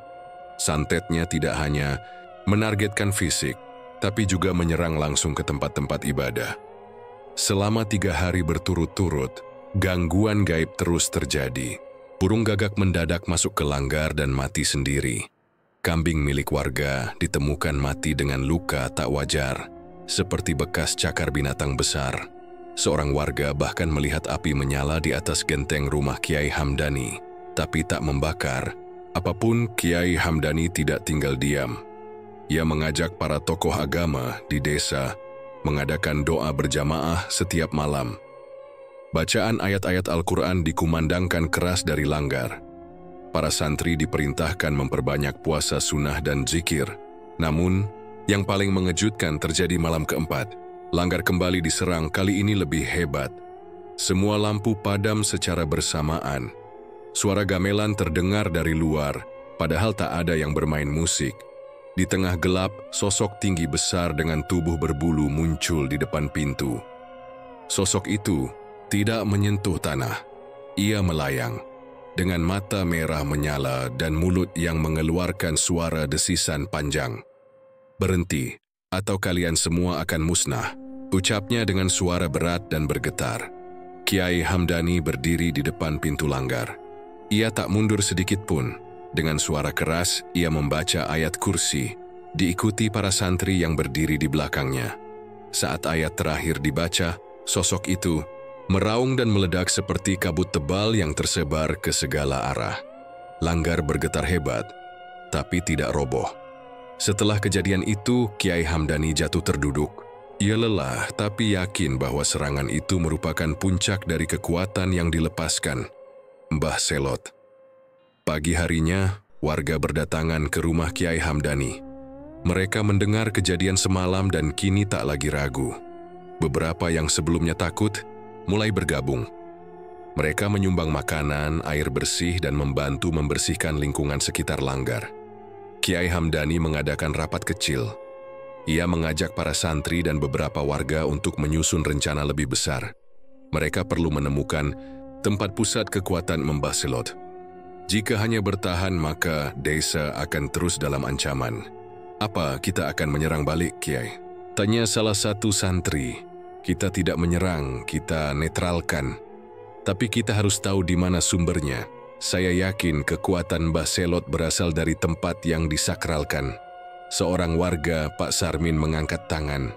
Santetnya tidak hanya menargetkan fisik, tapi juga menyerang langsung ke tempat-tempat ibadah. Selama 3 hari berturut-turut, gangguan gaib terus terjadi. Burung gagak mendadak masuk ke langgar dan mati sendiri. Kambing milik warga ditemukan mati dengan luka tak wajar, seperti bekas cakar binatang besar. Seorang warga bahkan melihat api menyala di atas genteng rumah Kiai Hamdani, tapi tak membakar. Apapun, Kiai Hamdani tidak tinggal diam. Ia mengajak para tokoh agama di desa mengadakan doa berjamaah setiap malam. Bacaan ayat-ayat Al-Quran dikumandangkan keras dari langgar. Para santri diperintahkan memperbanyak puasa sunnah dan zikir. Namun, yang paling mengejutkan terjadi malam keempat. Langgar kembali diserang, kali ini lebih hebat. Semua lampu padam secara bersamaan. Suara gamelan terdengar dari luar, padahal tak ada yang bermain musik. Di tengah gelap, sosok tinggi besar dengan tubuh berbulu muncul di depan pintu. Sosok itu tidak menyentuh tanah. Ia melayang, dengan mata merah menyala dan mulut yang mengeluarkan suara desisan panjang. "Berhenti, atau kalian semua akan musnah," ucapnya dengan suara berat dan bergetar. Kiai Hamdani berdiri di depan pintu langgar. Ia tak mundur sedikit pun. Dengan suara keras, ia membaca ayat kursi, diikuti para santri yang berdiri di belakangnya. Saat ayat terakhir dibaca, sosok itu meraung dan meledak seperti kabut tebal yang tersebar ke segala arah. Langgar bergetar hebat, tapi tidak roboh. Setelah kejadian itu, Kiai Hamdani jatuh terduduk. Ia lelah, tapi yakin bahwa serangan itu merupakan puncak dari kekuatan yang dilepaskan Mbah Selot. Pagi harinya, warga berdatangan ke rumah Kiai Hamdani. Mereka mendengar kejadian semalam dan kini tak lagi ragu. Beberapa yang sebelumnya takut mulai bergabung. Mereka menyumbang makanan, air bersih, dan membantu membersihkan lingkungan sekitar langgar. Kiai Hamdani mengadakan rapat kecil. Ia mengajak para santri dan beberapa warga untuk menyusun rencana lebih besar. Mereka perlu menemukan tempat pusat kekuatan Mbah Selot. Jika hanya bertahan, maka desa akan terus dalam ancaman. "Apa kita akan menyerang balik, Kiai?" tanya salah satu santri. "Kita tidak menyerang, kita netralkan. Tapi kita harus tahu di mana sumbernya. Saya yakin kekuatan Mbah Selot berasal dari tempat yang disakralkan. Seorang warga, Pak Sarmin, mengangkat tangan.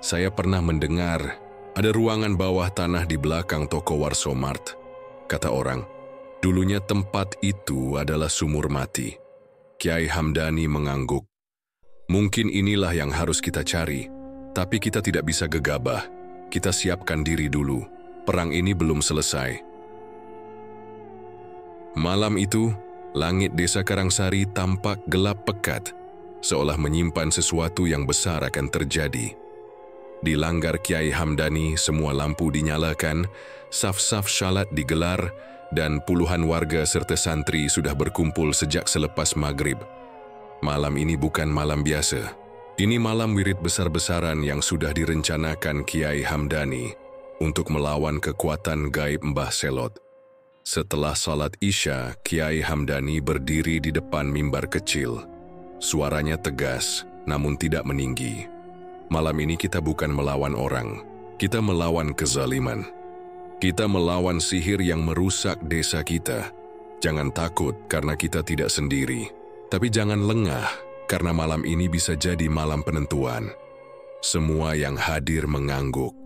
Saya pernah mendengar ada ruangan bawah tanah di belakang toko Warso Mart. Kata orang, dulunya tempat itu adalah sumur mati. Kiai Hamdani mengangguk. Mungkin inilah yang harus kita cari, tapi kita tidak bisa gegabah. Kita siapkan diri dulu. Perang ini belum selesai. Malam itu, langit desa Karangsari tampak gelap pekat, seolah menyimpan sesuatu yang besar akan terjadi. Di langgar Kiai Hamdani, semua lampu dinyalakan, saf-saf syalat digelar, dan puluhan warga serta santri sudah berkumpul sejak selepas maghrib. Malam ini bukan malam biasa. Ini malam wirid besar-besaran yang sudah direncanakan Kiai Hamdani untuk melawan kekuatan gaib Mbah Selot. Setelah salat Isya, Kiai Hamdani berdiri di depan mimbar kecil. Suaranya tegas, namun tidak meninggi. Malam ini kita bukan melawan orang, kita melawan kezaliman. Kita melawan sihir yang merusak desa kita. Jangan takut karena kita tidak sendiri, tapi jangan lengah karena malam ini bisa jadi malam penentuan. Semua yang hadir mengangguk.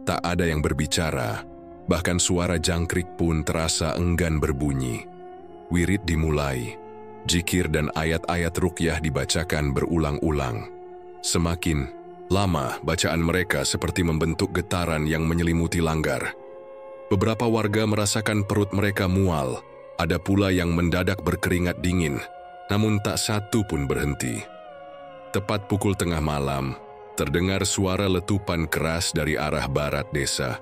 Tak ada yang berbicara. Bahkan suara jangkrik pun terasa enggan berbunyi. Wirid dimulai. Zikir dan ayat-ayat ruqyah dibacakan berulang-ulang. Semakin lama, bacaan mereka seperti membentuk getaran yang menyelimuti langgar. Beberapa warga merasakan perut mereka mual. Ada pula yang mendadak berkeringat dingin, namun tak satu pun berhenti. Tepat pukul tengah malam, terdengar suara letupan keras dari arah barat desa.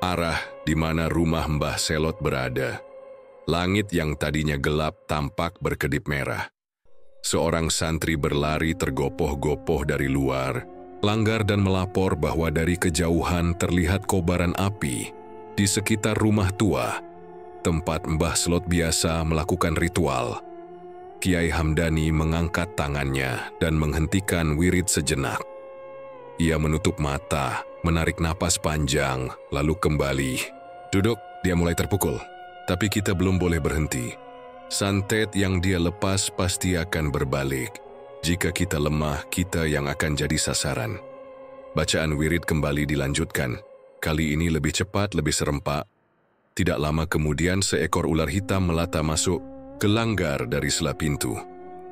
Arah di mana rumah Mbah Selot berada. Langit yang tadinya gelap tampak berkedip merah. Seorang santri berlari tergopoh-gopoh dari luar, langgar dan melapor bahwa dari kejauhan terlihat kobaran api di sekitar rumah tua, tempat Mbah Selot biasa melakukan ritual. Kiai Hamdani mengangkat tangannya dan menghentikan wirid sejenak. Ia menutup mata, menarik napas panjang, lalu kembali. Duduk, dia mulai terpukul. Tapi kita belum boleh berhenti. Santet yang dia lepas pasti akan berbalik. Jika kita lemah, kita yang akan jadi sasaran. Bacaan wirid kembali dilanjutkan. Kali ini lebih cepat, lebih serempak. Tidak lama kemudian seekor ular hitam melata masuk ke langgar dari sela pintu.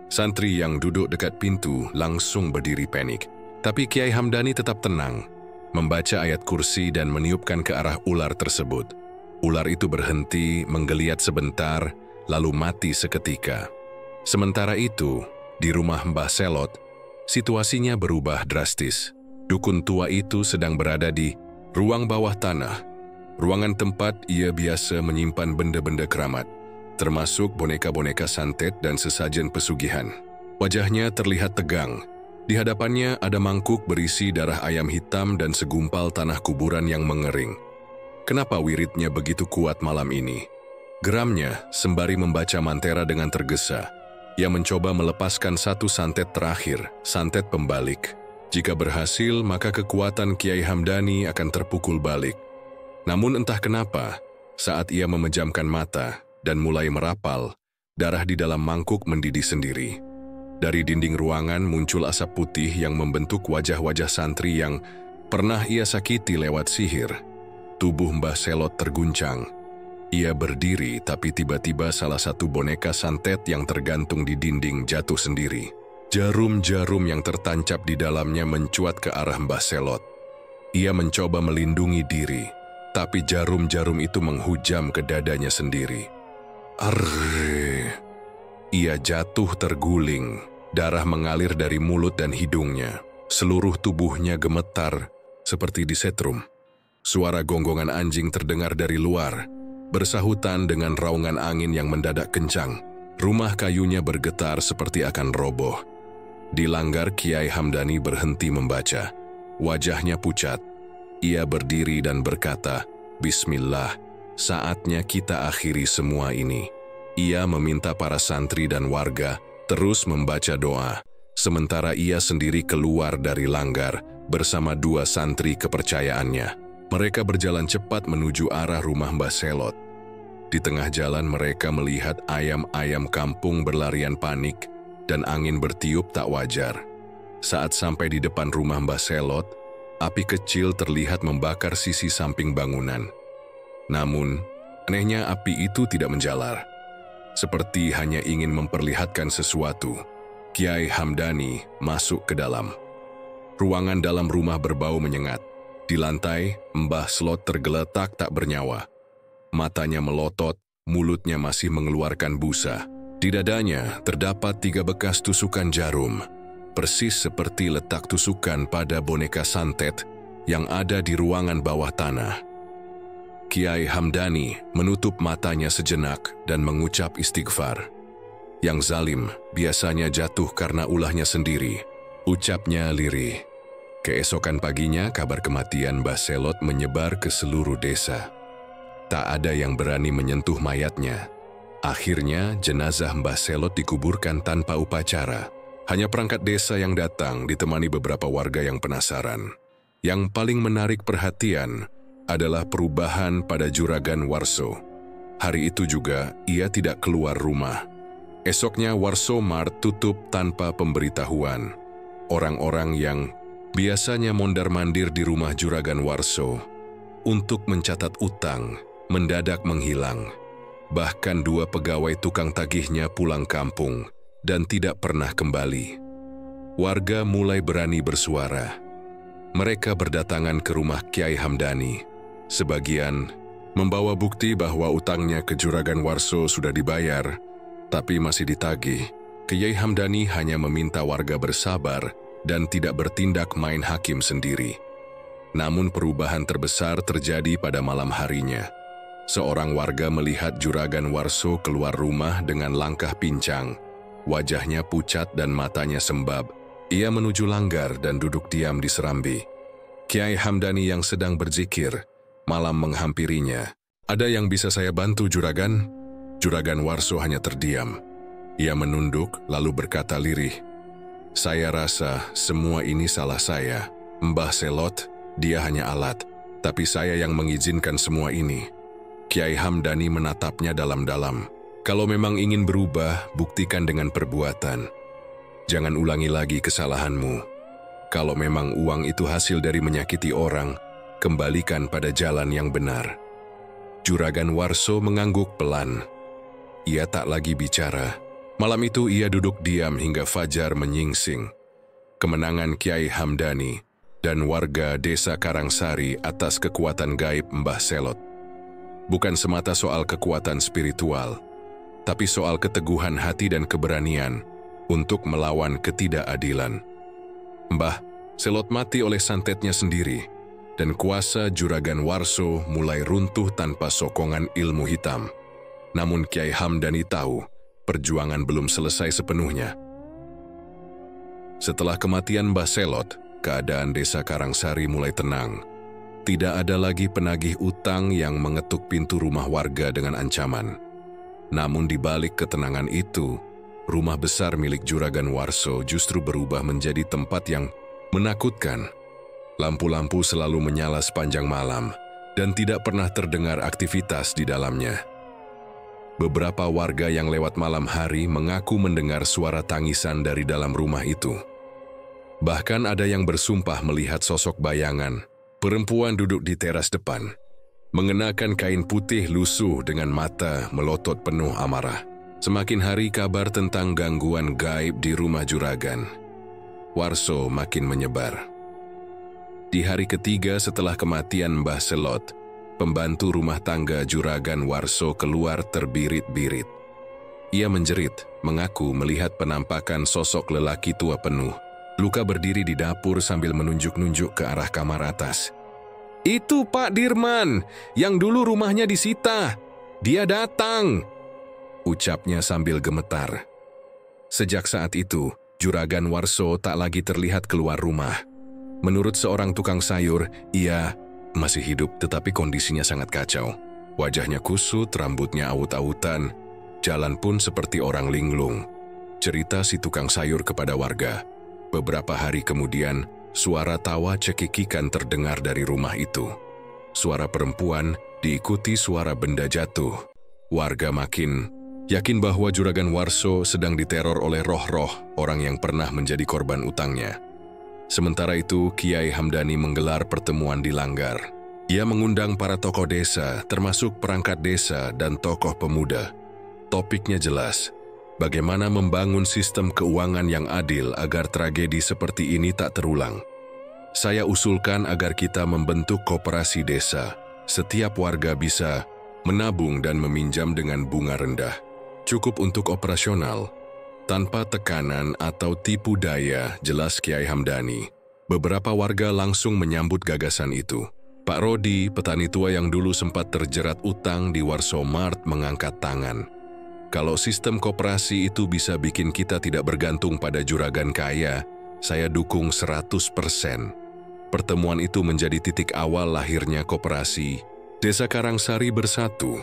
Santri yang duduk dekat pintu langsung berdiri panik. Tapi Kiai Hamdani tetap tenang, membaca ayat kursi dan meniupkan ke arah ular tersebut. Ular itu berhenti, menggeliat sebentar, lalu mati seketika. Sementara itu, di rumah Mbah Selot, situasinya berubah drastis. Dukun tua itu sedang berada di ruang bawah tanah, ruangan tempat ia biasa menyimpan benda-benda keramat, termasuk boneka-boneka santet dan sesajen pesugihan. Wajahnya terlihat tegang. Di hadapannya ada mangkuk berisi darah ayam hitam dan segumpal tanah kuburan yang mengering. Kenapa wiridnya begitu kuat malam ini? Geramnya sembari membaca mantera dengan tergesa. Ia mencoba melepaskan satu santet terakhir, santet pembalik. Jika berhasil, maka kekuatan Kiai Hamdani akan terpukul balik. Namun entah kenapa, saat ia memejamkan mata dan mulai merapal, darah di dalam mangkuk mendidih sendiri. Dari dinding ruangan muncul asap putih yang membentuk wajah-wajah santri yang pernah ia sakiti lewat sihir. Tubuh Mbah Selot terguncang. Ia berdiri tapi tiba-tiba salah satu boneka santet yang tergantung di dinding jatuh sendiri. Jarum-jarum yang tertancap di dalamnya mencuat ke arah Mbah Selot. Ia mencoba melindungi diri, tapi jarum-jarum itu menghujam ke dadanya sendiri. Arrrr! Ia jatuh terguling. Darah mengalir dari mulut dan hidungnya. Seluruh tubuhnya gemetar seperti disetrum. Suara gonggongan anjing terdengar dari luar, bersahutan dengan raungan angin yang mendadak kencang. Rumah kayunya bergetar seperti akan roboh. Di langgar Kiai Hamdani berhenti membaca. Wajahnya pucat. Ia berdiri dan berkata, "Bismillah, saatnya kita akhiri semua ini." Ia meminta para santri dan warga terus membaca doa, sementara ia sendiri keluar dari langgar bersama dua santri kepercayaannya. Mereka berjalan cepat menuju arah rumah Mbah Selot. Di tengah jalan mereka melihat ayam-ayam kampung berlarian panik dan angin bertiup tak wajar. Saat sampai di depan rumah Mbah Selot, api kecil terlihat membakar sisi samping bangunan. Namun, anehnya api itu tidak menjalar. Seperti hanya ingin memperlihatkan sesuatu. Kiai Hamdani masuk ke dalam. Ruangan dalam rumah berbau menyengat. Di lantai, Mbah Selot tergeletak tak bernyawa. Matanya melotot, mulutnya masih mengeluarkan busa. Di dadanya terdapat 3 bekas tusukan jarum, persis seperti letak tusukan pada boneka santet yang ada di ruangan bawah tanah. Kiai Hamdani menutup matanya sejenak dan mengucap istighfar. Yang zalim biasanya jatuh karena ulahnya sendiri, ucapnya lirih. Keesokan paginya kabar kematian Mbah Selot menyebar ke seluruh desa. Tak ada yang berani menyentuh mayatnya. Akhirnya jenazah Mbah Selot dikuburkan tanpa upacara. Hanya perangkat desa yang datang ditemani beberapa warga yang penasaran. Yang paling menarik perhatian adalah perubahan pada Juragan Warso. Hari itu juga ia tidak keluar rumah. Esoknya Warso Mart tutup tanpa pemberitahuan. Orang-orang yang biasanya mondar-mandir di rumah Juragan Warso untuk mencatat utang mendadak menghilang. Bahkan 2 pegawai tukang tagihnya pulang kampung dan tidak pernah kembali. Warga mulai berani bersuara. Mereka berdatangan ke rumah Kiai Hamdani. Sebagian membawa bukti bahwa utangnya ke Juragan Warso sudah dibayar, tapi masih ditagih. Kiai Hamdani hanya meminta warga bersabar dan tidak bertindak main hakim sendiri. Namun perubahan terbesar terjadi pada malam harinya. Seorang warga melihat Juragan Warso keluar rumah dengan langkah pincang. Wajahnya pucat dan matanya sembab. Ia menuju langgar dan duduk diam di serambi. Kiai Hamdani yang sedang berzikir malam menghampirinya. "Ada yang bisa saya bantu, Juragan?" Juragan Warso hanya terdiam. Ia menunduk lalu berkata lirih, "Saya rasa semua ini salah saya. Mbah Selot, dia hanya alat, tapi saya yang mengizinkan semua ini." Kiai Hamdani menatapnya dalam-dalam. "Kalau memang ingin berubah, buktikan dengan perbuatan. Jangan ulangi lagi kesalahanmu. Kalau memang uang itu hasil dari menyakiti orang, kembalikan pada jalan yang benar." Juragan Warso mengangguk pelan. Ia tak lagi bicara. Malam itu ia duduk diam hingga fajar menyingsing. Kemenangan Kiai Hamdani dan warga desa Karangsari atas kekuatan gaib Mbah Selot bukan semata soal kekuatan spiritual, tapi soal keteguhan hati dan keberanian untuk melawan ketidakadilan. Mbah Selot mati oleh santetnya sendiri, dan kuasa Juragan Warso mulai runtuh tanpa sokongan ilmu hitam. Namun Kiai Hamdani tahu, perjuangan belum selesai sepenuhnya. Setelah kematian Mbah Selot, keadaan desa Karangsari mulai tenang. Tidak ada lagi penagih utang yang mengetuk pintu rumah warga dengan ancaman. Namun di balik ketenangan itu, rumah besar milik Juragan Warso justru berubah menjadi tempat yang menakutkan. Lampu-lampu selalu menyala sepanjang malam, dan tidak pernah terdengar aktivitas di dalamnya. Beberapa warga yang lewat malam hari mengaku mendengar suara tangisan dari dalam rumah itu. Bahkan ada yang bersumpah melihat sosok bayangan perempuan duduk di teras depan, mengenakan kain putih lusuh dengan mata melotot penuh amarah. Semakin hari kabar tentang gangguan gaib di rumah Juragan Warso makin menyebar. Di hari ketiga setelah kematian Mbah Selot, pembantu rumah tangga Juragan Warso keluar terbirit-birit. Ia menjerit, mengaku melihat penampakan sosok lelaki tua penuh luka berdiri di dapur sambil menunjuk-nunjuk ke arah kamar atas. "Itu Pak Dirman, yang dulu rumahnya disita. Dia datang," ucapnya sambil gemetar. Sejak saat itu, Juragan Warso tak lagi terlihat keluar rumah. Menurut seorang tukang sayur, ia masih hidup tetapi kondisinya sangat kacau. Wajahnya kusut, rambutnya awut-awutan, jalan pun seperti orang linglung. Cerita si tukang sayur kepada warga. Beberapa hari kemudian, suara tawa cekikikan terdengar dari rumah itu. Suara perempuan diikuti suara benda jatuh. Warga makin yakin bahwa Juragan Warso sedang diteror oleh roh-roh orang yang pernah menjadi korban utangnya. Sementara itu, Kiai Hamdani menggelar pertemuan di Langgar. Ia mengundang para tokoh desa, termasuk perangkat desa dan tokoh pemuda. Topiknya jelas, bagaimana membangun sistem keuangan yang adil agar tragedi seperti ini tak terulang. Saya usulkan agar kita membentuk koperasi desa. Setiap warga bisa menabung dan meminjam dengan bunga rendah. Cukup untuk operasional, tanpa tekanan atau tipu daya, jelas Kiai Hamdani. Beberapa warga langsung menyambut gagasan itu. Pak Rodi, petani tua yang dulu sempat terjerat utang di Warso Mart, mengangkat tangan. Kalau sistem koperasi itu bisa bikin kita tidak bergantung pada juragan kaya, saya dukung 100%. Pertemuan itu menjadi titik awal lahirnya koperasi Desa Karangsari Bersatu.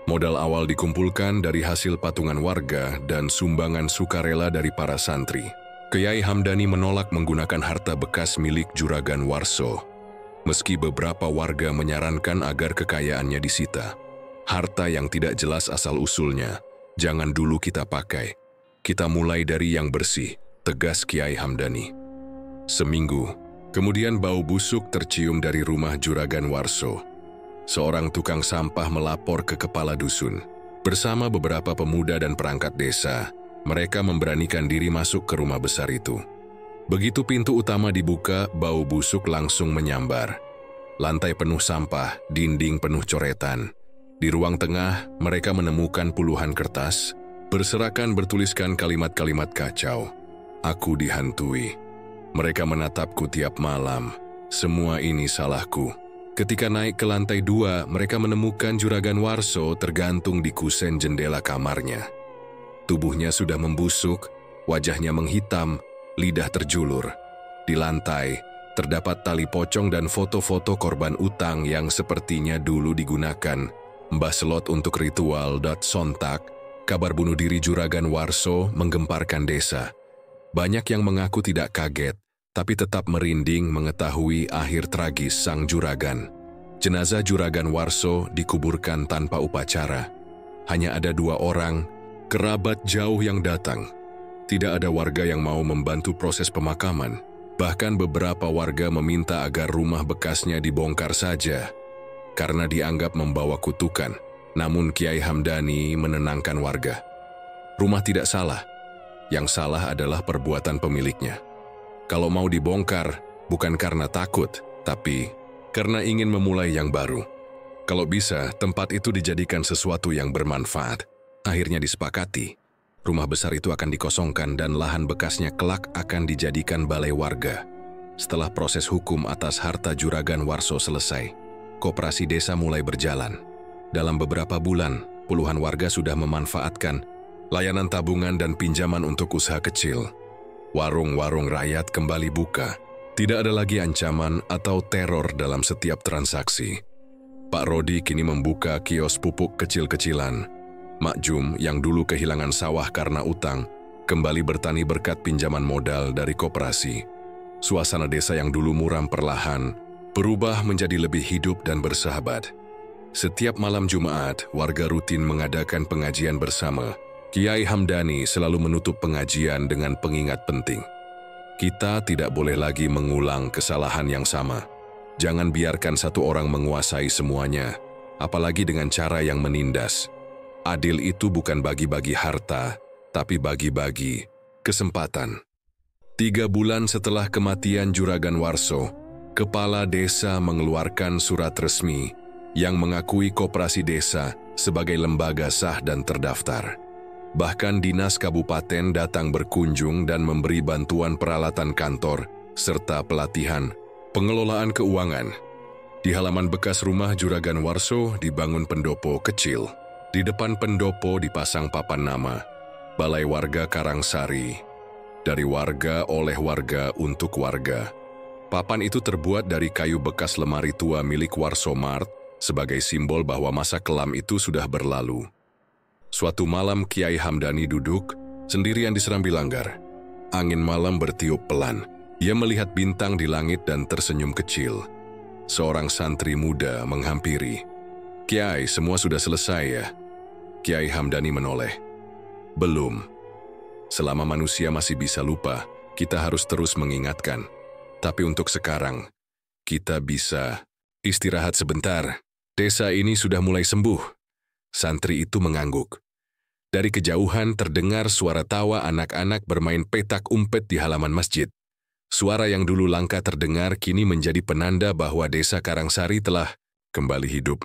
Modal awal dikumpulkan dari hasil patungan warga dan sumbangan sukarela dari para santri. Kiai Hamdani menolak menggunakan harta bekas milik Juragan Warso, meski beberapa warga menyarankan agar kekayaannya disita. Harta yang tidak jelas asal-usulnya, jangan dulu kita pakai. Kita mulai dari yang bersih, tegas Kiai Hamdani. Seminggu kemudian bau busuk tercium dari rumah Juragan Warso. Seorang tukang sampah melapor ke kepala dusun. Bersama beberapa pemuda dan perangkat desa, mereka memberanikan diri masuk ke rumah besar itu. Begitu pintu utama dibuka, bau busuk langsung menyambar. Lantai penuh sampah, dinding penuh coretan. Di ruang tengah, mereka menemukan puluhan kertas, berserakan bertuliskan kalimat-kalimat kacau. Aku dihantui. Mereka menatapku tiap malam. Semua ini salahku. Ketika naik ke lantai 2, mereka menemukan Juragan Warso tergantung di kusen jendela kamarnya. Tubuhnya sudah membusuk, wajahnya menghitam, lidah terjulur. Di lantai, terdapat tali pocong dan foto-foto korban utang yang sepertinya dulu digunakan Mbah Selot untuk ritual. Sontak, kabar bunuh diri Juragan Warso menggemparkan desa. Banyak yang mengaku tidak kaget, tapi tetap merinding mengetahui akhir tragis sang juragan. Jenazah Juragan Warso dikuburkan tanpa upacara. Hanya ada 2 orang, kerabat jauh yang datang. Tidak ada warga yang mau membantu proses pemakaman. Bahkan beberapa warga meminta agar rumah bekasnya dibongkar saja, karena dianggap membawa kutukan. Namun Kiai Hamdani menenangkan warga. Rumah tidak salah. Yang salah adalah perbuatan pemiliknya. Kalau mau dibongkar, bukan karena takut, tapi karena ingin memulai yang baru. Kalau bisa, tempat itu dijadikan sesuatu yang bermanfaat. Akhirnya disepakati, rumah besar itu akan dikosongkan dan lahan bekasnya kelak akan dijadikan balai warga. Setelah proses hukum atas harta Juragan Warso selesai, koperasi desa mulai berjalan. Dalam beberapa bulan, puluhan warga sudah memanfaatkan layanan tabungan dan pinjaman untuk usaha kecil. Warung-warung rakyat kembali buka. Tidak ada lagi ancaman atau teror dalam setiap transaksi. Pak Rodi kini membuka kios pupuk kecil-kecilan. Mak Jum yang dulu kehilangan sawah karena utang, kembali bertani berkat pinjaman modal dari koperasi. Suasana desa yang dulu muram perlahan, berubah menjadi lebih hidup dan bersahabat. Setiap malam Jumat, warga rutin mengadakan pengajian bersama. Kiai Hamdani selalu menutup pengajian dengan pengingat penting. Kita tidak boleh lagi mengulang kesalahan yang sama. Jangan biarkan satu orang menguasai semuanya, apalagi dengan cara yang menindas. Adil itu bukan bagi-bagi harta, tapi bagi-bagi kesempatan. 3 bulan setelah kematian Juragan Warso, kepala desa mengeluarkan surat resmi yang mengakui koperasi desa sebagai lembaga sah dan terdaftar. Bahkan dinas kabupaten datang berkunjung dan memberi bantuan peralatan kantor, serta pelatihan pengelolaan keuangan. Di halaman bekas rumah Juragan Warso dibangun pendopo kecil. Di depan pendopo dipasang papan nama, Balai Warga Karangsari. Dari warga oleh warga untuk warga. Papan itu terbuat dari kayu bekas lemari tua milik Warso Mart sebagai simbol bahwa masa kelam itu sudah berlalu. Suatu malam Kiai Hamdani duduk sendirian di Serambi Langgar. Angin malam bertiup pelan. Ia melihat bintang di langit dan tersenyum kecil. Seorang santri muda menghampiri. "Kiai, semua sudah selesai ya?" Kiai Hamdani menoleh. Belum. Selama manusia masih bisa lupa, kita harus terus mengingatkan. Tapi untuk sekarang, kita bisa istirahat sebentar. Desa ini sudah mulai sembuh. Santri itu mengangguk. Dari kejauhan terdengar suara tawa anak-anak bermain petak umpet di halaman masjid. Suara yang dulu langka terdengar kini menjadi penanda bahwa desa Karangsari telah kembali hidup.